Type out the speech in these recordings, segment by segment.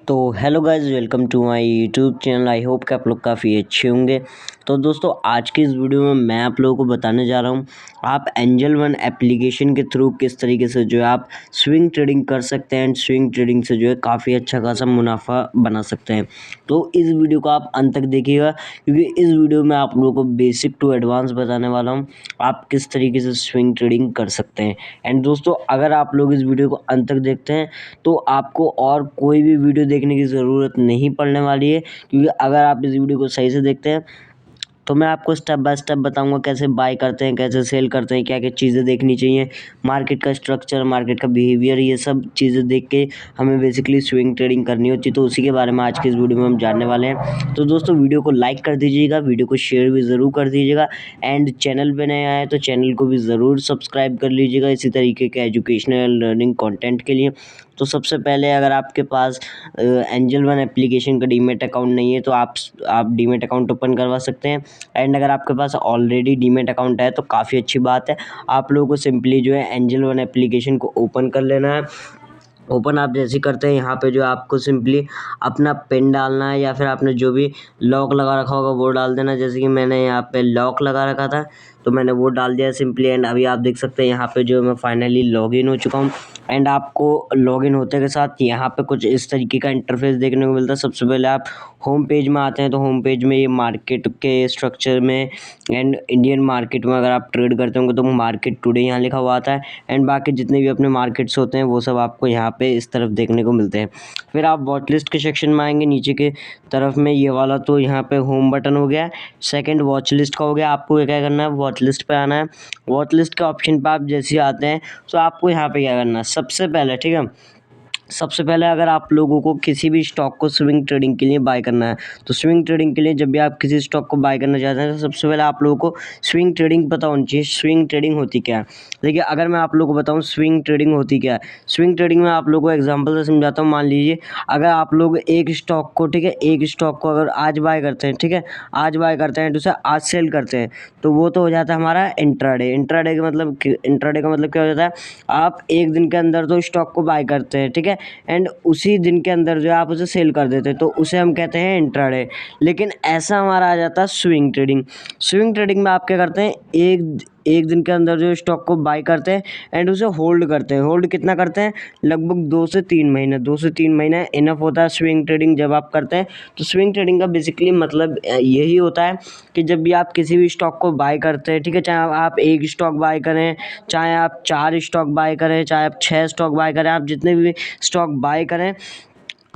तो hello guys, welcome to my YouTube channel. I hope कि आप लोग काफ़ी अच्छे होंगे। तो दोस्तों, आज की इस वीडियो में मैं आप लोगों को बताने जा रहा हूँ आप एंजल वन एप्लीकेशन के थ्रू किस तरीके से जो है आप स्विंग ट्रेडिंग कर सकते हैं एंड स्विंग ट्रेडिंग से जो है काफ़ी अच्छा खासा मुनाफा बना सकते हैं। तो इस वीडियो को आप अंत तक देखिएगा, क्योंकि इस वीडियो में आप लोगों को बेसिक टू एडवांस बताने वाला हूँ आप किस तरीके से स्विंग ट्रेडिंग कर सकते हैं। एंड दोस्तों, अगर आप लोग इस वीडियो को अंत तक देखते हैं तो आपको और कोई भी वीडियो देखने की ज़रूरत नहीं पड़ने वाली है, क्योंकि अगर आप इस वीडियो को सही से देखते हैं तो मैं आपको स्टेप बाय स्टेप बताऊंगा कैसे बाय करते हैं, कैसे सेल करते हैं, क्या क्या चीज़ें देखनी चाहिए, मार्केट का स्ट्रक्चर, मार्केट का बिहेवियर, ये सब चीज़ें देख के हमें बेसिकली स्विंग ट्रेडिंग करनी होती है। तो उसी के बारे में आज के इस वीडियो में हम जानने वाले हैं। तो दोस्तों, वीडियो को लाइक कर दीजिएगा, वीडियो को शेयर भी ज़रूर कर दीजिएगा एंड चैनल पर नए आए तो चैनल को भी ज़रूर सब्सक्राइब कर लीजिएगा इसी तरीके के एजुकेशनल लर्निंग कॉन्टेंट के लिए। तो सबसे पहले, अगर आपके पास एंजल वन एप्लीकेशन का डीमेट अकाउंट नहीं है तो आप डीमेट अकाउंट ओपन करवा सकते हैं। एंड अगर आपके पास ऑलरेडी डीमेट अकाउंट है तो काफ़ी अच्छी बात है। आप लोगों को सिंपली जो है एंजल वन एप्लीकेशन को ओपन कर लेना है। ओपन आप जैसे करते हैं, यहाँ पे जो आपको सिंपली अपना पिन डालना है या फिर आपने जो भी लॉक लगा रखा होगा वो डाल देना। जैसे कि मैंने यहाँ पे लॉक लगा रखा था तो मैंने वो डाल दिया सिंपली। एंड अभी आप देख सकते हैं यहाँ पे जो मैं फाइनली लॉगिन हो चुका हूँ। एंड आपको लॉगिन होते के साथ यहाँ पे कुछ इस तरीके का इंटरफेस देखने को मिलता है। सबसे पहले आप होम पेज में आते हैं तो होम पेज में ये मार्केट के स्ट्रक्चर में एंड इंडियन मार्केट में अगर आप ट्रेड करते होंगे तो मार्केट टुडे यहाँ लिखा हुआ आता है। एंड बाकी जितने भी अपने मार्केट्स होते हैं वो सब आपको यहाँ पे इस तरफ देखने को मिलते हैं। फिर आप वॉच लिस्ट के सेक्शन में आएंगे, नीचे के तरफ में ये वाला तो यहाँ पे होम बटन हो गया। सेकंड वॉच लिस्ट का हो गया। आपको क्या करना है, वॉच लिस्ट पे आना है। वॉच लिस्ट के ऑप्शन पे आप जैसे ही आते हैं तो आपको यहाँ पे क्या करना है, सबसे पहले, ठीक है, सबसे पहले अगर आप लोगों को किसी भी स्टॉक को स्विंग ट्रेडिंग के लिए बाय करना है तो स्विंग ट्रेडिंग के लिए जब भी आप किसी स्टॉक को बाय करना चाहते हैं तो सबसे पहले आप लोगों को स्विंग ट्रेडिंग पता होनी चाहिए। स्विंग ट्रेडिंग होती क्या है? देखिए, अगर मैं आप लोगों को बताऊं स्विंग ट्रेडिंग होती क्या है, स्विंग ट्रेडिंग में आप लोगों को एग्जांपल से समझाता हूं। मान लीजिए अगर आप लोग एक स्टॉक को, ठीक है, एक स्टॉक को अगर आज बाय करते हैं, ठीक है, आज बाय करते हैं तो उसे आज सेल करते हैं तो वो तो हो जाता है हमारा इंट्राडे। इंट्राडे का मतलब, इंट्राडे का मतलब क्या हो जाता है, आप एक दिन के अंदर तो स्टॉक को बाय करते हैं, ठीक है, एंड उसी दिन के अंदर जो है आप उसे सेल कर देते हैं तो उसे हम कहते हैं इंट्राडे। लेकिन ऐसा हमारा आ जाता है स्विंग ट्रेडिंग। स्विंग ट्रेडिंग में आप क्या करते हैं, एक दिन के अंदर जो स्टॉक को बाय करते हैं एंड उसे होल्ड करते हैं। होल्ड कितना करते हैं, लगभग 2 से 3 महीने। 2 से 3 महीने इनफ होता है स्विंग ट्रेडिंग जब आप करते हैं। तो स्विंग ट्रेडिंग का बेसिकली मतलब यही होता है कि जब भी आप किसी भी स्टॉक को बाय करते हैं, ठीक है, चाहे आप एक स्टॉक बाय करें, चाहे आप 4 स्टॉक बाय करें, चाहे आप 6 स्टॉक बाय करें, आप जितने भी स्टॉक बाय करें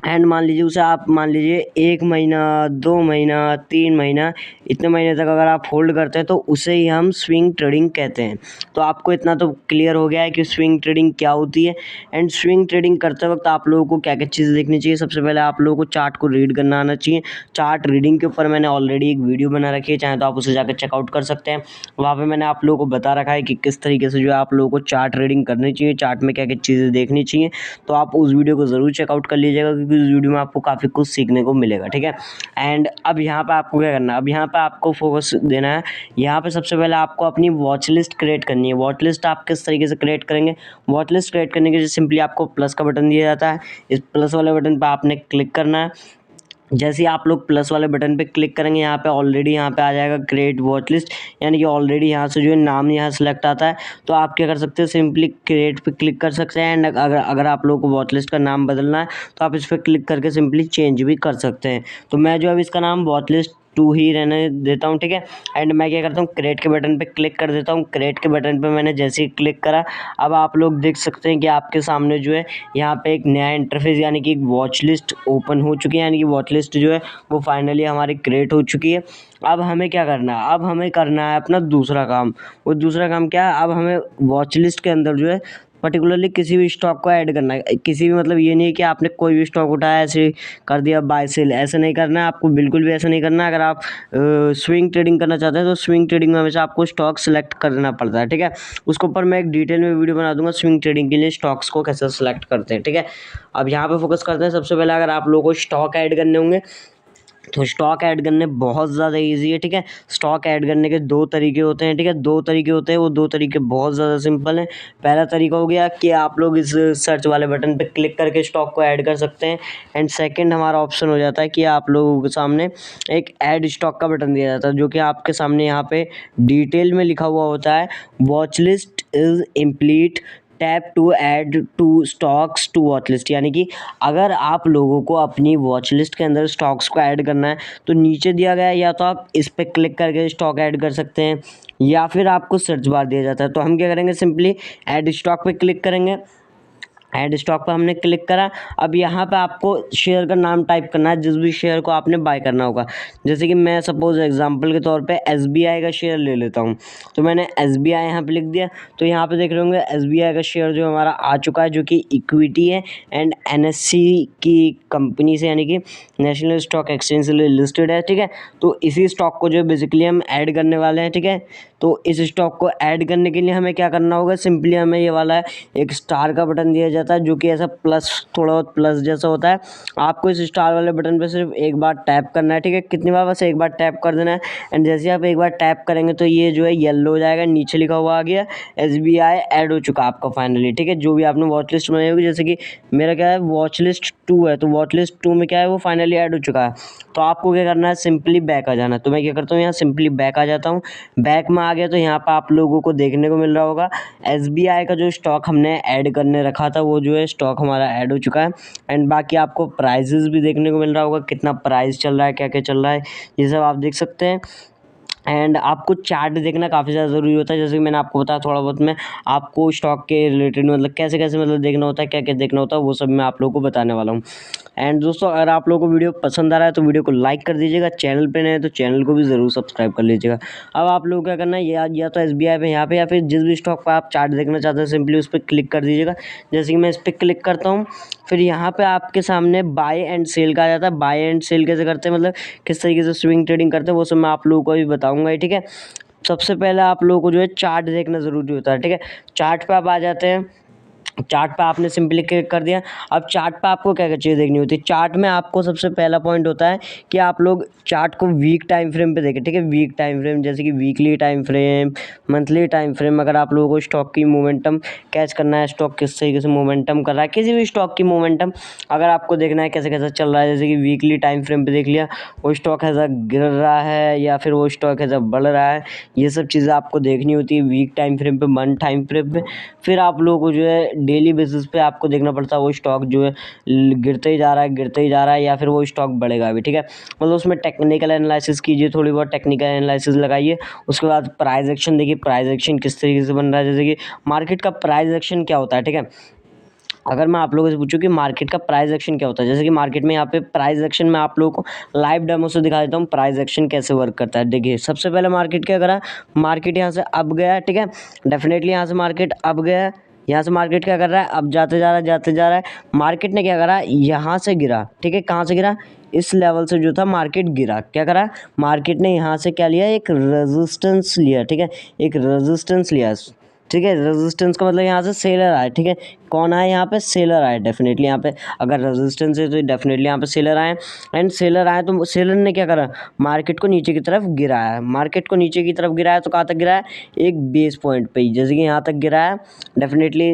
एंड मान लीजिए उसे आप, मान लीजिए 1 महीना, 2 महीना, 3 महीना, इतने महीने तक अगर आप होल्ड करते हैं तो उसे ही हम स्विंग ट्रेडिंग कहते हैं। तो आपको इतना तो क्लियर हो गया है कि स्विंग ट्रेडिंग क्या होती है। एंड स्विंग ट्रेडिंग करते वक्त आप लोगों को क्या क्या चीज़ें देखनी चाहिए। सबसे पहले आप लोगों को चार्ट को रीड करना आना चाहिए। चार्ट रीडिंग के ऊपर मैंने ऑलरेडी एक वीडियो बना रखी है, चाहे तो आप उसे जाकर चेकआउट कर सकते हैं। वहाँ पर मैंने आप लोगों को बता रखा है कि किस तरीके से जो है आप लोगों को चार्ट रीडिंग करनी चाहिए, चार्ट में क्या क्या चीज़ें देखनी चाहिए। तो आप उस वीडियो को ज़रूर चेकआउट कर लीजिएगा, क्योंकि उस वीडियो में आपको काफ़ी कुछ सीखने को मिलेगा, ठीक है। एंड अब यहाँ पे आपको क्या करना है, अब यहाँ पे आपको फोकस देना है। यहाँ पे सबसे पहले आपको अपनी वॉच लिस्ट क्रिएट करनी है। वॉच लिस्ट आप किस तरीके से क्रिएट करेंगे, वॉच लिस्ट क्रिएट करने के लिए सिंपली आपको प्लस का बटन दिया जाता है। इस प्लस वाले बटन पर आपने क्लिक करना है। जैसे ही आप लोग प्लस वाले बटन पे क्लिक करेंगे, यहाँ पे ऑलरेडी यहाँ पे आ जाएगा क्रिएट वॉच लिस्ट, यानी कि ऑलरेडी यहाँ से जो है नाम यहाँ सेलेक्ट आता है। तो आप क्या कर सकते हैं, सिंपली क्रिएट पे क्लिक कर सकते हैं। एंड अगर आप लोगों को वॉच लिस्ट का नाम बदलना है तो आप इस पर क्लिक करके सिंपली चेंज भी कर सकते हैं। तो मैं जो अब इसका नाम वॉच लिस्ट 2 ही रहने देता हूँ, ठीक है। एंड मैं क्या करता हूँ, क्रिएट के बटन पे क्लिक कर देता हूँ। क्रिएट के बटन पे मैंने जैसे ही क्लिक करा, अब आप लोग देख सकते हैं कि आपके सामने जो है यहाँ पे एक नया इंटरफेस, यानी कि एक वॉच लिस्ट ओपन हो चुकी है, यानी कि वॉच लिस्ट जो है वो फाइनली हमारी क्रिएट हो चुकी है। अब हमें क्या करना है, अब हमें करना है अपना दूसरा काम। वो दूसरा काम क्या है, अब हमें वॉच लिस्ट के अंदर जो है पर्टिकुलरली किसी भी स्टॉक को ऐड करना है। किसी भी मतलब ये नहीं है कि आपने कोई भी स्टॉक उठाया ऐसे कर दिया बाय सेल, ऐसे नहीं करना है आपको, बिल्कुल भी ऐसा नहीं करना है। अगर आप स्विंग ट्रेडिंग करना चाहते हैं तो स्विंग ट्रेडिंग में हमेशा आपको स्टॉक सेलेक्ट करना पड़ता है, ठीक है। उसके ऊपर मैं एक डिटेल में वीडियो बना दूंगा स्विंग ट्रेडिंग के लिए स्टॉक्स को कैसे सेलेक्ट करते हैं, ठीक है। अब यहाँ पे फोकस करते हैं। सबसे पहले अगर आप लोगों को स्टॉक ऐड करने होंगे तो स्टॉक ऐड करने बहुत ज़्यादा ईजी है, ठीक है। स्टॉक ऐड करने के दो तरीके होते हैं, ठीक है, दो तरीके होते हैं, वो दो तरीके बहुत ज़्यादा सिंपल हैं। पहला तरीका हो गया कि आप लोग इस सर्च वाले बटन पे क्लिक करके स्टॉक को ऐड कर सकते हैं। एंड सेकंड हमारा ऑप्शन हो जाता है कि आप लोगों के सामने एक ऐड स्टॉक का बटन दिया जाता है, जो कि आपके सामने यहाँ पे डिटेल में लिखा हुआ होता है, watch list is empty, tap to add to stocks to watch list. यानी कि अगर आप लोगों को अपनी वॉच लिस्ट के अंदर स्टॉक्स को ऐड करना है तो नीचे दिया गया है, या तो आप इस पर क्लिक करके स्टॉक ऐड कर सकते हैं, या फिर आपको सर्च बार दिया जाता है। तो हम क्या करेंगे, सिंपली ऐड स्टॉक पे क्लिक करेंगे। ऐड स्टॉक पर हमने क्लिक करा। अब यहाँ पे आपको शेयर का नाम टाइप करना है, जिस भी शेयर को आपने बाय करना होगा। जैसे कि मैं सपोज एग्जांपल के तौर पे SBI का शेयर ले लेता हूँ, तो मैंने SBI यहाँ पे लिख दिया। तो यहाँ पे देख रहे होंगे SBI का शेयर जो हमारा आ चुका है, जो कि इक्विटी है एंड NSE की कंपनी से, यानी कि नेशनल स्टॉक एक्सचेंज से लिस्टेड है, ठीक है। तो इसी स्टॉक को जो बेसिकली हम ऐड करने वाले हैं, ठीक है। तो इस स्टॉक को ऐड करने के लिए हमें क्या करना होगा, सिंपली हमें ये वाला एक स्टार का बटन दिया जाता है, जो कि ऐसा प्लस, थोड़ा बहुत प्लस जैसा होता है। आपको इस स्टार वाले बटन पे सिर्फ एक बार टैप करना है, ठीक है। कितनी बार, बस एक बार टैप कर देना है। एंड जैसे आप एक बार टैप करेंगे तो ये जो है येलो हो जाएगा, नीचे लिखा हुआ आ गया SBI ऐड हो चुका आपका फाइनली, ठीक है। जो भी आपने वॉच लिस्ट बनाई होगी, जैसे कि मेरा क्या है, वॉच लिस्ट 2 है, तो वॉच लिस्ट 2 में क्या है, वो फाइनली ऐड हो चुका है। तो आपको क्या करना है, सिंपली बैक आ जाना है। तो मैं क्या करता हूँ, यहाँ सिंपली बैक आ जाता हूँ। बैक में आ गया तो यहाँ पर आप लोगों को देखने को मिल रहा होगा SBI का जो स्टॉक हमने ऐड करने रखा था, वो जो है स्टॉक हमारा ऐड हो चुका है। एंड बाकी आपको प्राइजेस भी देखने को मिल रहा होगा, कितना प्राइस चल रहा है, क्या क्या चल रहा है, ये सब आप देख सकते हैं। एंड आपको चार्ट देखना काफ़ी ज़्यादा ज़रूरी होता है। जैसे कि मैंने आपको बताया थोड़ा बहुत, मैं आपको स्टॉक के रिलेटेड मतलब कैसे कैसे मतलब देखना होता है, क्या क्या देखना होता है, वो सब मैं आप लोगों को बताने वाला हूँ। एंड दोस्तों, अगर आप लोगों को वीडियो पसंद आ रहा है तो वीडियो को लाइक कर दीजिएगा, चैनल पे नए हैं तो चैनल को भी ज़रूर सब्सक्राइब कर लीजिएगा। अब आप लोगों को क्या करना है, या तो SBI पे यहाँ पे, या फिर जिस भी स्टॉक पर आप चार्ट देखना चाहते हैं, सिंपली उस पर क्लिक कर दीजिएगा। जैसे कि मैं इस पर क्लिक करता हूँ, फिर यहाँ पे आपके सामने बाय एंड सेल का आ जाता है। बाय एंड सेल कैसे करते हैं, मतलब किस तरीके से स्विंग ट्रेडिंग करते हैं, वो सब मैं आप लोगों को अभी बताऊँगा ही, ठीक है। सबसे पहले आप लोगों को जो है चार्ट देखना ज़रूरी होता है, ठीक है। चार्ट पे आप आ जाते हैं। चार्ट पे आपने सिंपली क्लिक कर दिया। अब चार्ट पे आपको क्या क्या चीज़ देखनी होती है, चार्ट में आपको सबसे पहला पॉइंट होता है कि आप लोग चार्ट को वीक टाइम फ्रेम पे देखें, ठीक है। वीक टाइम फ्रेम, जैसे कि weekly time frame, monthly time frame. अगर आप लोगों को स्टॉक की मोमेंटम कैच करना है, स्टॉक किस तरीके से मोमेंटम कर रहा है, किसी भी स्टॉक की मोमेंटम अगर आपको देखना है कैसे कैसे चल रहा है, जैसे कि वीकली टाइम फ्रेम पे देख लिया, वो स्टॉक ऐसा गिर रहा है या फिर वो स्टॉक ऐसा बढ़ रहा है, ये सब चीज़ें आपको देखनी होती है वीक टाइम फ्रेम पे, मंथ टाइम फ्रेम पे। फिर आप लोगों को जो है डेली बेसिस पे आपको देखना पड़ता है वो स्टॉक जो है गिरते ही जा रहा है, गिरते ही जा रहा है, या फिर वो स्टॉक बढ़ेगा अभी, ठीक है। मतलब उसमें टेक्निकल एनालिसिस कीजिए, थोड़ी बहुत टेक्निकल एनालिसिस लगाइए। उसके बाद प्राइस एक्शन देखिए, प्राइस एक्शन किस तरीके से बन रहा है, जैसे कि मार्केट का प्राइस एक्शन क्या होता है, ठीक है। अगर मैं आप लोगों से पूछूं कि मार्केट का प्राइस एक्शन क्या होता है, जैसे कि मार्केट में यहाँ पे प्राइस एक्शन मैं आप लोगों को लाइव डेमो से दिखा देता हूँ प्राइस एक्शन कैसे वर्क करता है। देखिए, सबसे पहले मार्केट क्या करा, मार्केट यहाँ से अप गया, ठीक है। डेफिनेटली यहाँ से मार्केट अप गया, यहाँ से मार्केट क्या कर रहा है, अब जाते जा रहा है, जाते जा रहा है। मार्केट ने क्या करा, यहाँ से गिरा, ठीक है। कहाँ से गिरा, इस लेवल से जो था मार्केट गिरा। क्या करा, मार्केट ने यहाँ से क्या लिया, एक रेजिस्टेंस लिया, ठीक है। एक रेजिस्टेंस लिया, ठीक है। रेजिस्टेंस का मतलब यहाँ से सेलर आए, ठीक है। कौन आए यहाँ पे, सेलर आए। डेफिनेटली यहाँ पे अगर रेजिस्टेंस है तो डेफिनेटली यहाँ पे सेलर आए। एंड सेलर आए तो सेलर ने क्या करा, मार्केट को नीचे की तरफ गिराया। मार्केट को नीचे की तरफ गिराया तो कहाँ तक गिराया, एक बेस पॉइंट पे ही, जैसे कि यहाँ तक गिराया। डेफिनेटली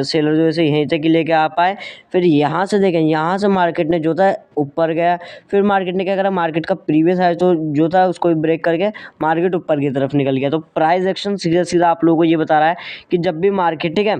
सेलर जो है यहीं तक ही लेके आ पाए। फिर यहाँ से देखें, यहाँ से मार्केट ने जो था ऊपर गया। फिर मार्केट ने क्या करा, मार्केट का प्रीवियस हाई तो जो था उसको ब्रेक करके मार्केट ऊपर की तरफ निकल गया। तो प्राइस एक्शन सीधा सीधा आप लोगों को ये बता रहा है कि जब भी मार्केट, ठीक है,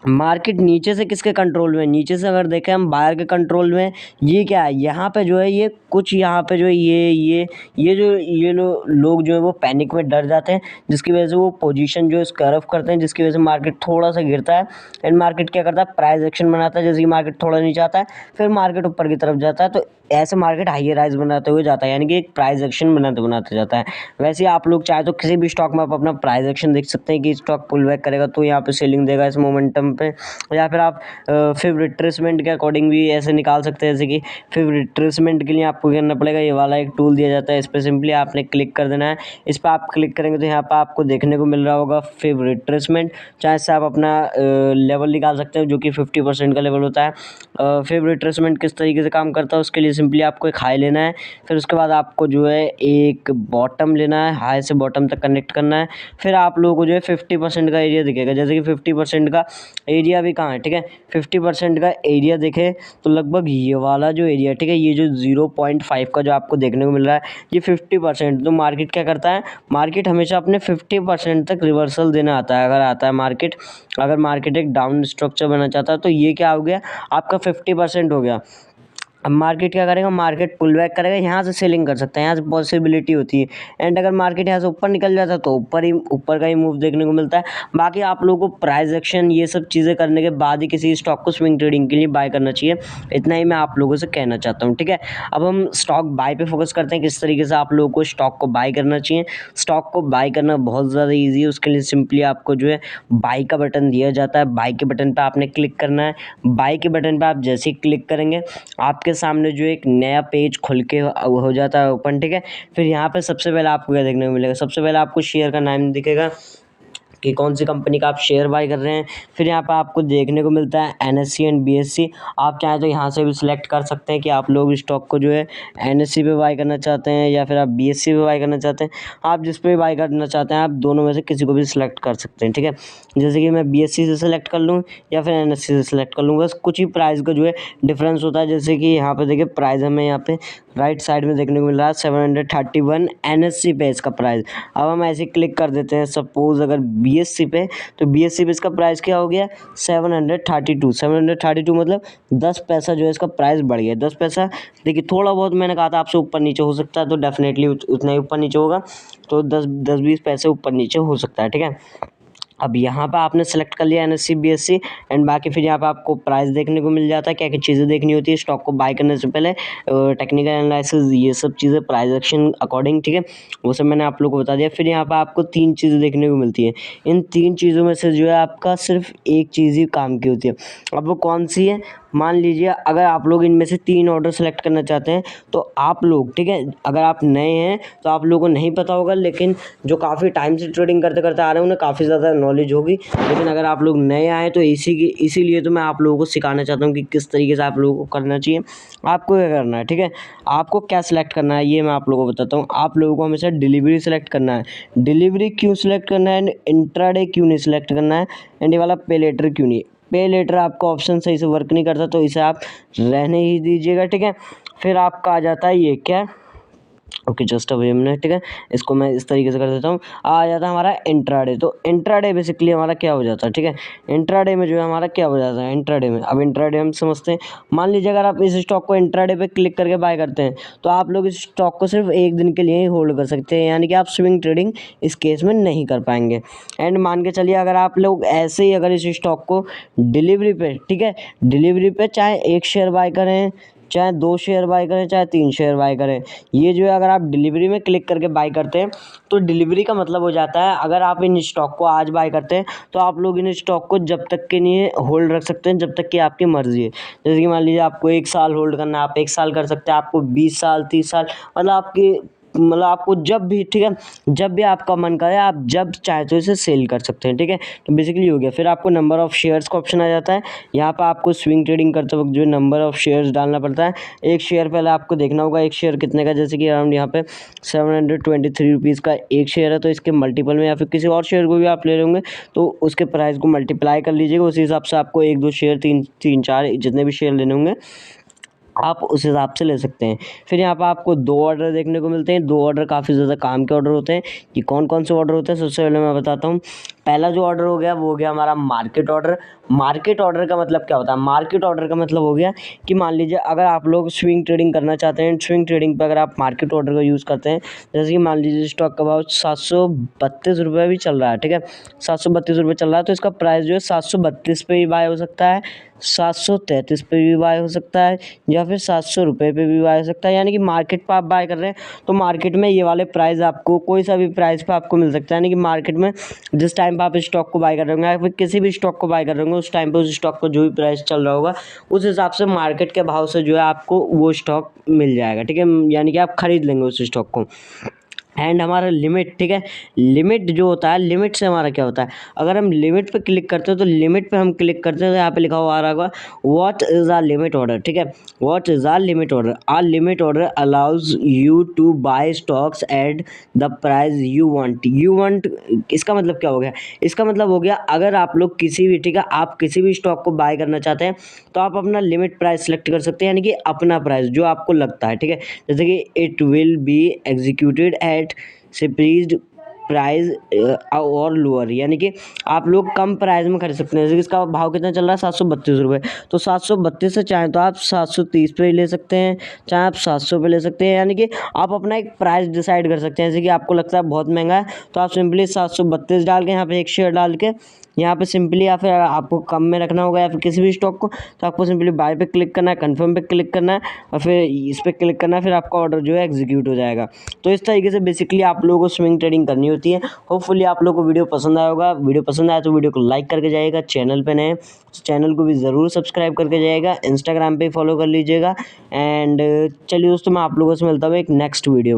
मार्केट नीचे से किसके कंट्रोल में, नीचे से अगर देखें हम बायर के कंट्रोल में, ये क्या है, यहाँ पे जो है ये कुछ, यहाँ पे जो है ये लोग जो है वो पैनिक में डर जाते हैं, जिसकी वजह से वो पोजीशन जो है स्क्वायर करते हैं, जिसकी वजह से मार्केट थोड़ा सा गिरता है। एंड मार्केट क्या करता है, प्राइस एक्शन बनाता है। जैसे कि मार्केट थोड़ा नीचे आता है, फिर मार्केट ऊपर की तरफ जाता है, तो ऐसे मार्केट हाइयर राइज बनाते हुए जाता है, यानी कि एक प्राइस एक्शन बनाते बनाते जाता है। वैसे ही आप लोग चाहे तो किसी भी स्टॉक में आप अपना प्राइस एक्शन देख सकते हैं कि स्टॉक पुल बैक करेगा तो यहाँ पे सेलिंग देगा इस मोमेंटम बॉटम पे, या फिर आप फिर रिट्रेसमेंट के अकॉर्डिंग भी ऐसे निकाल सकते हैं। जैसे कि फिर रिट्रेसमेंट के लिए आपको करना पड़ेगा, ये वाला एक टूल दिया जाता है, इस पर सिंपली आपने क्लिक कर देना है। इस पर आप क्लिक करेंगे तो यहाँ पर आपको देखने को मिल रहा होगा फिर रिट्रेसमेंट, चाहे से आप अपना लेवल निकाल सकते हो जो कि 50% का लेवल होता है। फिर रिट्रेसमेंट किस तरीके से काम करता है उसके लिए सिंपली आपको एक हाई लेना है, फिर उसके बाद आपको जो है एक बॉटम लेना है, हाई से बॉटम तक कनेक्ट करना है। फिर आप लोगों को जो है 50% का एरिया दिखेगा, जैसे कि 50% का एरिया भी कहाँ है, ठीक है। 50% का एरिया दिखे तो लगभग ये वाला जो एरिया, ठीक है, ये जो 0.5 का जो आपको देखने को मिल रहा है ये 50%। तो मार्केट क्या करता है, मार्केट हमेशा अपने 50% तक रिवर्सल देना आता है। अगर आता है मार्केट, अगर मार्केट एक डाउन स्ट्रक्चर बनना चाहता है तो ये क्या हो गया, आपका 50% हो गया। अब मार्केट क्या करेगा, मार्केट पुल बैक करेगा, यहाँ से सेलिंग कर सकता है, यहाँ से पॉसिबिलिटी होती है। एंड अगर मार्केट यहाँ से ऊपर निकल जाता है तो ऊपर का ही मूव देखने को मिलता है। बाकी आप लोगों को प्राइस एक्शन ये सब चीज़ें करने के बाद ही किसी स्टॉक को स्विंग ट्रेडिंग के लिए बाय करना चाहिए। इतना ही मैं आप लोगों से कहना चाहता हूँ, ठीक है। अब हम स्टॉक बाय पे फोकस करते हैं, किस तरीके से आप लोगों को स्टॉक को बाय करना चाहिए। स्टॉक को बाय करना बहुत ज़्यादा ईजी है। उसके लिए सिंपली आपको जो है बाय का बटन दिया जाता है, बाय के बटन पर आपने क्लिक करना है। बाय के बटन पर आप जैसे ही क्लिक करेंगे आपके सामने जो एक नया पेज खुल के हो जाता है ओपन, ठीक है। फिर यहाँ पे सबसे पहले आपको क्या देखने को मिलेगा, सबसे पहले आपको शेयर का नाम दिखेगा कि कौन सी कंपनी का आप शेयर बाय कर रहे हैं। फिर यहाँ पर आपको देखने को मिलता है NSE एंड BSE। आप चाहें तो यहाँ से भी सिलेक्ट कर सकते हैं कि आप लोग स्टॉक को जो है NSE पे बाय करना चाहते हैं या फिर आप BSE पे बाय करना चाहते हैं। आप जिस पे भी बाय करना चाहते हैं आप दोनों में से किसी को भी सिलेक्ट कर सकते हैं, ठीक है। जैसे कि मैं BSE से सिलेक्ट कर लूँ या फिर NSE से सिलेक्ट कर लूँ, बस कुछ ही प्राइस का जो है डिफरेंस होता है। जैसे कि यहाँ पर देखिए प्राइस हमें यहाँ पे राइट साइड में देखने को मिल रहा है 731 NSE पे इसका प्राइस। अब हम ऐसे क्लिक कर देते हैं, सपोज अगर BSE पे, तो BSE पे इसका प्राइस क्या हो गया 732 मतलब 10 पैसा जो है इसका प्राइस बढ़ गया। 10 पैसा देखिए, थोड़ा बहुत मैंने कहा था आपसे ऊपर नीचे हो सकता है, तो डेफिनेटली उतना ही ऊपर नीचे होगा, तो 10-20 पैसे ऊपर नीचे हो सकता है, ठीक है। अब यहाँ पर आपने सेलेक्ट कर लिया NSE BSE एंड बाकी फिर यहाँ पर आपको प्राइस देखने को मिल जाता है। क्या क्या चीज़ें देखनी होती है स्टॉक को बाय करने से पहले, टेक्निकल एनालिसिस, ये सब चीज़ें, प्राइस एक्शन अकॉर्डिंग, ठीक है, वो सब मैंने आप लोग को बता दिया। फिर यहाँ पर आपको 3 चीज़ें देखने को मिलती है। इन 3 चीज़ों में से जो है आपका सिर्फ एक चीज़ ही काम की होती है। अब वो कौन सी है, मान लीजिए अगर आप लोग इनमें से 3 ऑर्डर सेलेक्ट करना चाहते हैं तो आप लोग, ठीक है, अगर आप नए हैं तो आप लोगों को नहीं पता होगा, लेकिन जो काफ़ी टाइम से ट्रेडिंग करते करते आ रहे हैं उन्हें काफ़ी ज़्यादा नॉलेज होगी। लेकिन अगर आप लोग नए आए तो इसीलिए तो मैं आप लोगों को सिखाना चाहता हूँ कि किस तरीके से आप लोगों को करना चाहिए। आपको क्या करना है, ठीक है, आपको क्या सिलेक्ट करना है ये मैं आप लोगों को बताता हूँ। आप लोगों को हमेशा डिलीवरी सेलेक्ट करना है। डिलीवरी क्यों सिलेक्ट करना है, इंट्राडे क्यों नहीं सिलेक्ट करना है, एंड ये वाला पे लेटर क्यों नहीं। पे लेटर आपका ऑप्शन सही से वर्क नहीं करता तो इसे आप रहने ही दीजिएगा, ठीक है। फिर आपका आ जाता है ये क्या, ओके जस्ट अ मिनट, ठीक है, इसको मैं इस तरीके से कर देता हूँ। आ जाता है हमारा इंट्राडे। तो इंट्राडे बेसिकली हमारा क्या हो जाता है, ठीक है, इंट्राडे में जो है हमारा क्या हो जाता है इंट्राडे में। अब इंट्राडे हम समझते हैं, मान लीजिए अगर आप इस स्टॉक को इंट्राडे पे क्लिक करके बाय करते हैं तो आप लोग इस स्टॉक को सिर्फ एक दिन के लिए ही होल्ड कर सकते हैं, यानी कि आप स्विंग ट्रेडिंग इस केस में नहीं कर पाएंगे। एंड मान के चलिए अगर आप लोग ऐसे ही अगर इस स्टॉक को डिलीवरी पे, ठीक है, डिलीवरी पे चाहे 1 शेयर बाय करें, चाहे 2 शेयर बाय करें, चाहे 3 शेयर बाय करें, ये जो है अगर आप डिलीवरी में क्लिक करके बाय करते हैं तो डिलीवरी का मतलब हो जाता है अगर आप इन स्टॉक को आज बाय करते हैं तो आप लोग इन स्टॉक को जब तक के लिए होल्ड रख सकते हैं जब तक कि आपकी मर्जी है। जैसे कि मान लीजिए आपको 1 साल होल्ड करना है, आप 1 साल कर सकते हैं, आपको 20 साल, 30 साल, मतलब आपको जब भी, ठीक है, जब भी आपका मन करे आप जब चाहे तो इसे सेल कर सकते हैं, ठीक है। तो बेसिकली हो गया। फिर आपको नंबर ऑफ़ शेयर्स का ऑप्शन आ जाता है। यहाँ पर आपको स्विंग ट्रेडिंग करते वक्त जो नंबर ऑफ़ शेयर्स डालना पड़ता है। एक शेयर पहले आपको देखना होगा एक शेयर कितने का, जैसे कि अराउंड यहाँ पे 723 रुपीज़ का एक शेयर है, तो इसके मल्टीपल में या फिर किसी और शेयर को भी आप ले लेंगे तो उसके प्राइस को मल्टीप्लाई कर लीजिएगा। उसी हिसाब से आपको 1-2 शेयर, 3-4 जितने भी शेयर लेने होंगे आप उस हिसाब से ले सकते हैं। फिर यहाँ पर आपको 2 ऑर्डर देखने को मिलते हैं। 2 ऑर्डर काफ़ी ज़्यादा काम के ऑर्डर होते हैं। कि कौन कौन से ऑर्डर होते हैं सबसे पहले मैं बताता हूँ। पहला जो ऑर्डर हो गया वो हो गया हमारा मार्केट ऑर्डर। मार्केट ऑर्डर का मतलब क्या होता है, मार्केट ऑर्डर का मतलब हो गया कि मान लीजिए अगर आप लोग स्विंग ट्रेडिंग करना चाहते हैं, स्विंग ट्रेडिंग पर अगर आप मार्केट ऑर्डर का यूज़ करते हैं, जैसे कि मान लीजिए स्टॉक का भाव 732 रुपये भी चल रहा है, ठीक है, 732 रुपये चल रहा है, तो इसका प्राइस जो है 732 पे भी बाय हो सकता है, 733 पे भी बाय हो सकता है या फिर 700 रुपये पे भी बाय हो सकता है। यानी कि मार्केट पर आप बाय कर रहे हैं तो मार्केट में ये वाले प्राइस आपको कोई सा भी प्राइस पे आपको मिल सकता है। यानी कि मार्केट में जिस टाइम पे आप स्टॉक को बाय कर रहे होंगे या फिर किसी भी स्टॉक को बाय कर रहे होंगे उस टाइम पे उस स्टॉक को जो भी प्राइस चल रहा होगा उस हिसाब से मार्केट के भाव से जो है आपको वो स्टॉक मिल जाएगा। ठीक है, यानी कि आप खरीद लेंगे उस स्टॉक को। एंड हमारा लिमिट, ठीक है, लिमिट जो होता है, लिमिट से हमारा क्या होता है, अगर हम लिमिट पे क्लिक करते हैं तो लिमिट पे हम क्लिक करते हैं तो यहाँ पे लिखा हुआ आ रहा होगा what is R limit order. ठीक है, what is R limit order. R limit order allows you to buy stocks at the price you want. इसका मतलब क्या हो गया, इसका मतलब हो गया अगर आप लोग किसी भी, ठीक है, आप किसी भी स्टॉक को बाय करना चाहते हैं तो आप अपना लिमिट प्राइस सेलेक्ट कर सकते हैं, यानी कि अपना प्राइस जो आपको लगता है। ठीक है, जैसे कि it will be executed at specified price और लोअर, यानी कि आप लोग कम प्राइस में खरीद सकते हैं। जैसे कि इसका भाव कितना चल रहा है, 732 रुपये, तो 732 से चाहें तो आप 730 पे ले सकते हैं, चाहे आप 700 पे ले सकते हैं। यानी कि आप अपना एक प्राइस डिसाइड कर सकते हैं। जैसे कि आपको लगता है बहुत महंगा है तो आप सिंपली 732 डाल के यहाँ पे एक शेयर डाल के यहाँ पे सिंपली, या फिर आपको कम में रखना होगा या फिर किसी भी स्टॉक को, तो आपको सिंपली बाय पे क्लिक करना है, कंफर्म पे क्लिक करना है और फिर इस पर क्लिक करना है, फिर आपका ऑर्डर जो है एग्जीक्यूट हो जाएगा। तो इस तरीके से बेसिकली आप लोगों को स्विंग ट्रेडिंग करनी होती है। होपफुली आप लोगों को वीडियो पसंद आया होगा। वीडियो पसंद आया तो वीडियो को लाइक करके जाइएगा, चैनल पे नए तो चैनल को भी ज़रूर सब्सक्राइब करके जाइएगा, इंस्टाग्राम पे फॉलो कर लीजिएगा। एंड चलिए दोस्तों, मैं आप लोगों से मिलता हूँ एक नेक्स्ट वीडियो में।